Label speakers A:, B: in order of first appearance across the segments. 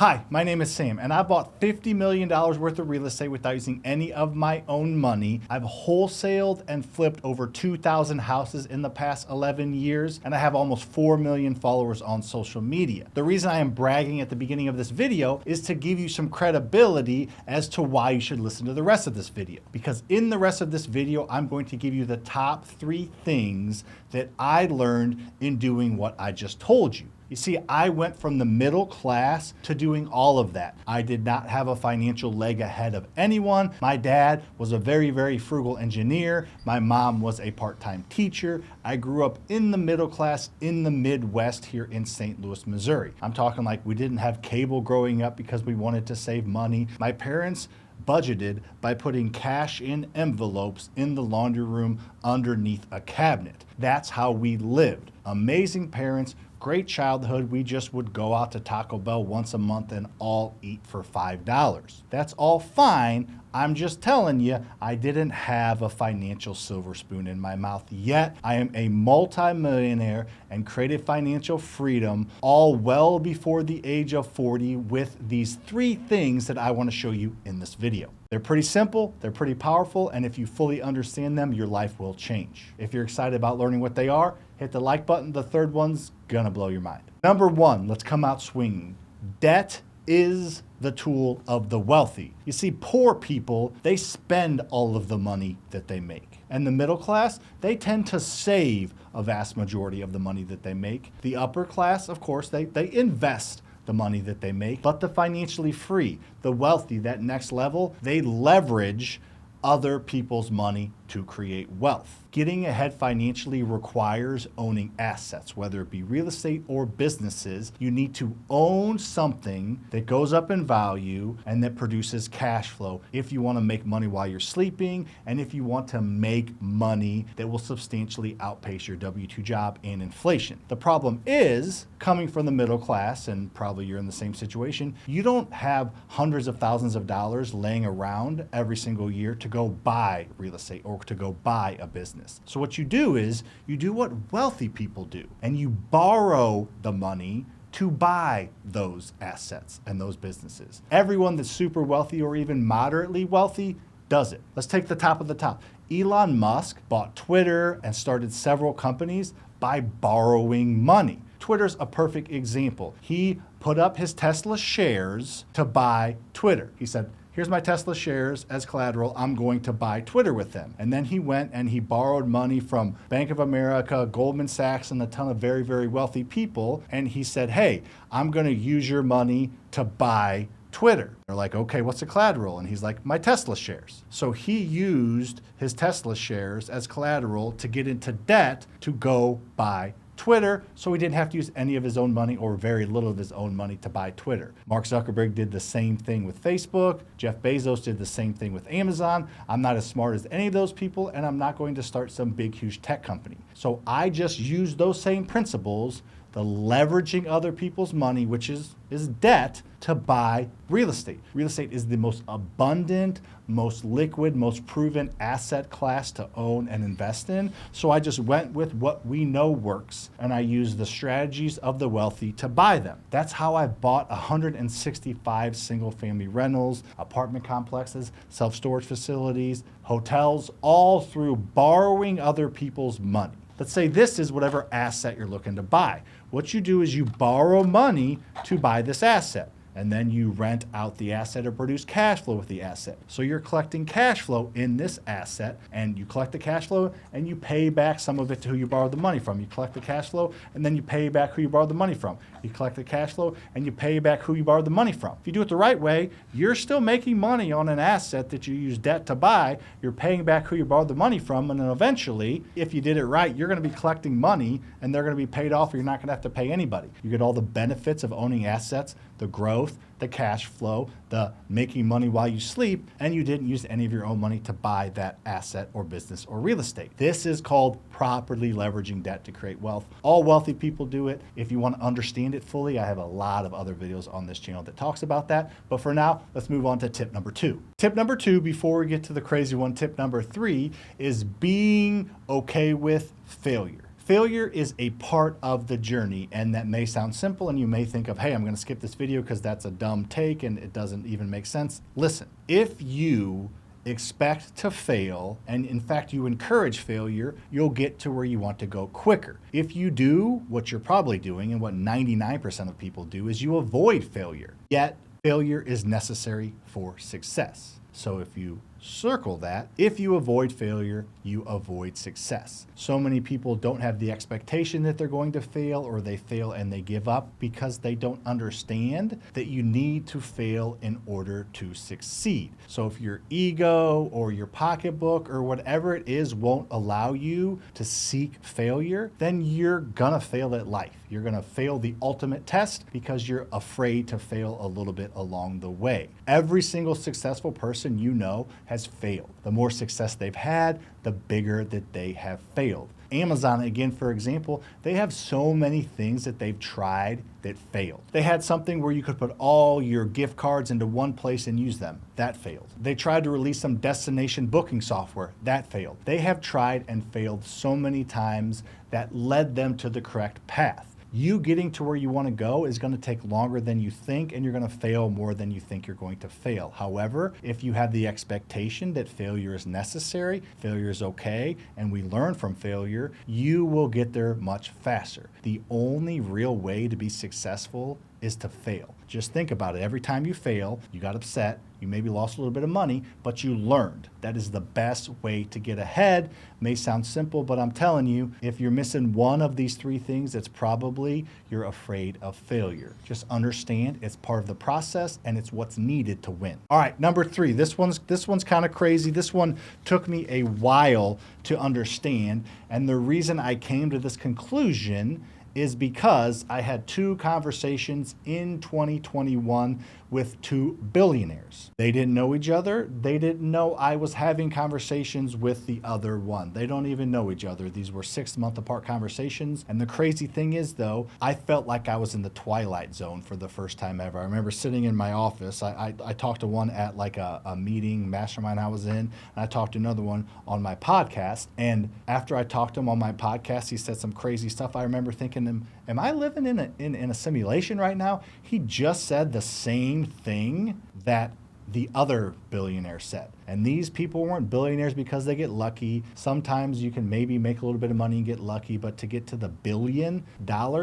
A: Hi, my name is Sam, and I bought $50 million worth of real estate without using any of my own money. I've wholesaled and flipped over 2,000 houses in the past 11 years, and I have almost 4 million followers on social media. The reason I am bragging at the beginning of this video is to give you some credibility as to why you should listen to the rest of this video. Because in the rest of this video, I'm going to give you the top 3 things that I learned in doing what I just told you. You see, I went from the middle class to doing all of that. I did not have a financial leg ahead of anyone. My dad was a very, very frugal engineer. My mom was a part-time teacher. I grew up in the middle class in the Midwest here in St. Louis, Missouri. I'm talking like we didn't have cable growing up because we wanted to save money. My parents budgeted by putting cash in envelopes in the laundry room underneath a cabinet. That's how we lived. Amazing parents, great childhood. We just would go out to Taco Bell once a month and all eat for $5. That's all fine. I'm just telling you, I didn't have a financial silver spoon in my mouth yet. I am a multimillionaire and created financial freedom all well before the age of 40 with these 3 things that I want to show you in this video. They're pretty simple, they're pretty powerful, and if you fully understand them, your life will change. If you're excited about learning what they are, hit the like button. The third one's gonna blow your mind. Number 1, let's come out swinging. Debt is the tool of the wealthy. You see, poor people, they spend all of the money that they make. And the middle class, they tend to save a vast majority of the money that they make. The upper class, of course, they invest the money that they make. But the financially free, the wealthy, that next level, they leverage other people's money to create wealth. Getting ahead financially requires owning assets, whether it be real estate or businesses. You need to own something that goes up in value and that produces cash flow if you want to make money while you're sleeping and if you want to make money that will substantially outpace your W-2 job and inflation. The problem is, coming from the middle class, and probably you're in the same situation, you don't have hundreds of thousands of dollars laying around every single year to go buy real estate or to go buy a business. So what you do is you do what wealthy people do, and you borrow the money to buy those assets and those businesses. Everyone that's super wealthy or even moderately wealthy does it. Let's take the top of the top. Elon Musk bought Twitter and started several companies by borrowing money. Twitter's a perfect example. He put up his Tesla shares to buy Twitter. He said, here's my Tesla shares as collateral. I'm going to buy Twitter with them. And then he went and he borrowed money from Bank of America, Goldman Sachs, and a ton of very, very wealthy people. And he said, hey, I'm going to use your money to buy Twitter. They're like, okay, what's the collateral? And he's like, my Tesla shares. So he used his Tesla shares as collateral to get into debt to go buy Twitter, so he didn't have to use any of his own money or very little of his own money to buy Twitter. Mark Zuckerberg did the same thing with Facebook. Jeff Bezos did the same thing with Amazon. I'm not as smart as any of those people, and I'm not going to start some big, huge tech company. So I just use those same principles, the leveraging other people's money, which is debt, to buy real estate. Real estate is the most abundant, most liquid, most proven asset class to own and invest in. So I just went with what we know works, and I used the strategies of the wealthy to buy them. That's how I bought 165 single-family rentals, apartment complexes, self-storage facilities, hotels, all through borrowing other people's money. Let's say this is whatever asset you're looking to buy. What you do is you borrow money to buy this asset, and then you rent out the asset or produce cash flow with the asset. So you're collecting cash flow in this asset, and you collect the cash flow and you pay back some of it to who you borrowed the money from. You collect the cash flow and then you pay back who you borrowed the money from. You collect the cash flow and you pay back who you borrowed the money from. If you do it the right way, you're still making money on an asset that you use debt to buy. You're paying back who you borrowed the money from, and then eventually, if you did it right, you're going to be collecting money and they're going to be paid off, or you're not going to have to pay anybody. You get all the benefits of owning assets, the growth, the cash flow, the making money while you sleep, and you didn't use any of your own money to buy that asset or business or real estate. This is called properly leveraging debt to create wealth. All wealthy people do it. If you want to understand it fully, I have a lot of other videos on this channel that talks about that. But for now, let's move on to tip number 2. Tip number 2, before we get to the crazy one, tip number 3 is being okay with failure. Failure is a part of the journey, and that may sound simple, and you may think of, hey, I'm going to skip this video because that's a dumb take and it doesn't even make sense. Listen, if you expect to fail, and in fact you encourage failure, you'll get to where you want to go quicker. If you do what you're probably doing, and what 99% of people do, is you avoid failure. Yet, failure is necessary for success. So if you circle that, if you avoid failure, you avoid success. So many people don't have the expectation that they're going to fail, or they fail and they give up because they don't understand that you need to fail in order to succeed. So if your ego or your pocketbook or whatever it is won't allow you to seek failure, then you're gonna fail at life. You're gonna fail the ultimate test because you're afraid to fail a little bit along the way. Every single successful person you know has failed. The more success they've had, the bigger that they have failed. Amazon, again, for example, they have so many things that they've tried that failed. They had something where you could put all your gift cards into one place and use them. That failed. They tried to release some destination booking software. That failed. They have tried and failed so many times that led them to the correct path. You getting to where you want to go is going to take longer than you think, and you're going to fail more than you think you're going to fail. However, if you have the expectation that failure is necessary, failure is okay, and we learn from failure, you will get there much faster. The only real way to be successful is to fail. Just think about it. Every time you fail, you got upset, you maybe lost a little bit of money, but you learned. That is the best way to get ahead. May sound simple, but I'm telling you, if you're missing one of these three things, it's probably you're afraid of failure. Just understand it's part of the process, and it's what's needed to win. All right, number 3. This one's kind of crazy. This one took me a while to understand, and the reason I came to this conclusion is because I had 2 conversations in 2021 with 2 billionaires. They didn't know each other. They didn't know I was having conversations with the other one. They don't even know each other. These were 6-month apart conversations. And the crazy thing is, though, I felt like I was in the twilight zone for the first time ever. I remember sitting in my office. I talked to one at like a meeting, mastermind I was in, and I talked to another one on my podcast. And after I talked to him on my podcast, he said some crazy stuff. I remember thinking, am I living in a simulation right now? He just said the same thing that the other billionaire said. And these people weren't billionaires because they get lucky. Sometimes you can maybe make a little bit of money and get lucky, but to get to the $1 billion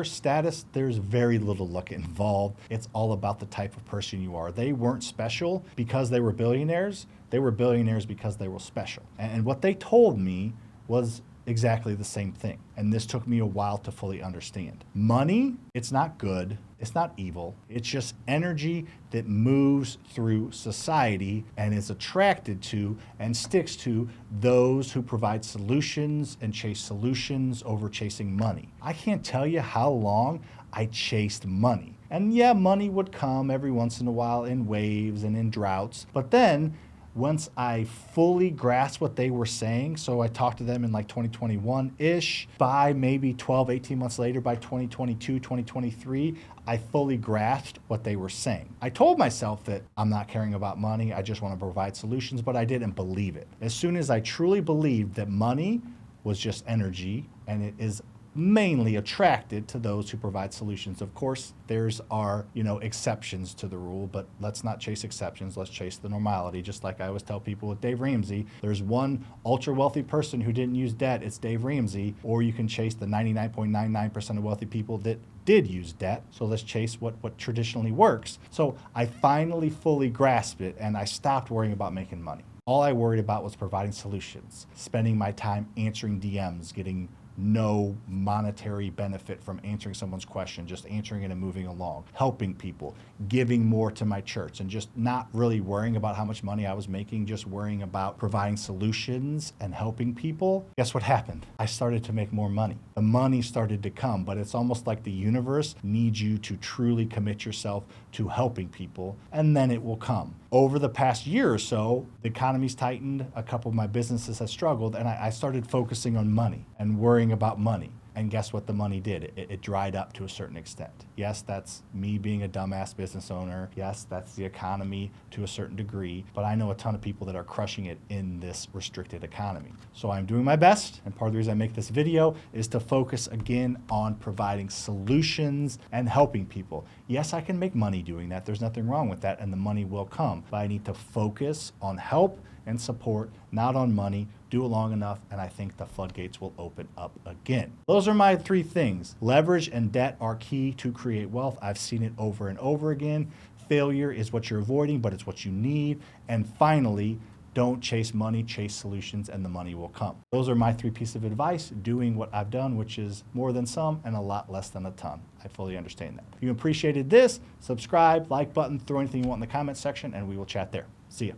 A: status, there's very little luck involved. It's all about the type of person you are. They weren't special because they were billionaires. They were billionaires because they were special. And what they told me was exactly the same thing. And this took me a while to fully understand. Money, it's not good. It's not evil. It's just energy that moves through society and is attracted to and sticks to those who provide solutions and chase solutions over chasing money. I can't tell you how long I chased money. And yeah, money would come every once in a while in waves and in droughts. But then once I fully grasped what they were saying, so I talked to them in like 2021-ish, by maybe 12, 18 months later, by 2022, 2023, I fully grasped what they were saying. I told myself that I'm not caring about money, I just want to provide solutions, but I didn't believe it. As soon as I truly believed that money was just energy, and it is mainly attracted to those who provide solutions. Of course, there's our, exceptions to the rule, but let's not chase exceptions. Let's chase the normality. Just like I always tell people with Dave Ramsey, there's one ultra wealthy person who didn't use debt. It's Dave Ramsey. Or you can chase the 99.99% of wealthy people that did use debt. So let's chase what traditionally works. So I finally fully grasped it, and I stopped worrying about making money. All I worried about was providing solutions, spending my time answering DMs, getting no monetary benefit from answering someone's question, just answering it and moving along, helping people, giving more to my church, and just not really worrying about how much money I was making, just worrying about providing solutions and helping people. Guess what happened? I started to make more money. The money started to come, but it's almost like the universe needs you to truly commit yourself to helping people, and then it will come. Over the past year or so, the economy's tightened, a couple of my businesses have struggled, and I started focusing on money and worrying about money. And guess what the money did? It dried up to a certain extent. Yes, that's me being a dumbass business owner. Yes, that's the economy to a certain degree, but I know a ton of people that are crushing it in this restricted economy. So I'm doing my best, and part of the reason I make this video is to focus again on providing solutions and helping people. Yes, I can make money doing that. There's nothing wrong with that, and the money will come, but I need to focus on help and support, not on money. Do it long enough, and I think the floodgates will open up again. Those are my 3 things. Leverage and debt are key to create wealth. I've seen it over and over again. Failure is what you're avoiding, but it's what you need. And finally, don't chase money, chase solutions, and the money will come. Those are my 3 pieces of advice, doing what I've done, which is more than some and a lot less than a ton. I fully understand that. If you appreciated this, subscribe, like button, throw anything you want in the comment section, and we will chat there. See ya.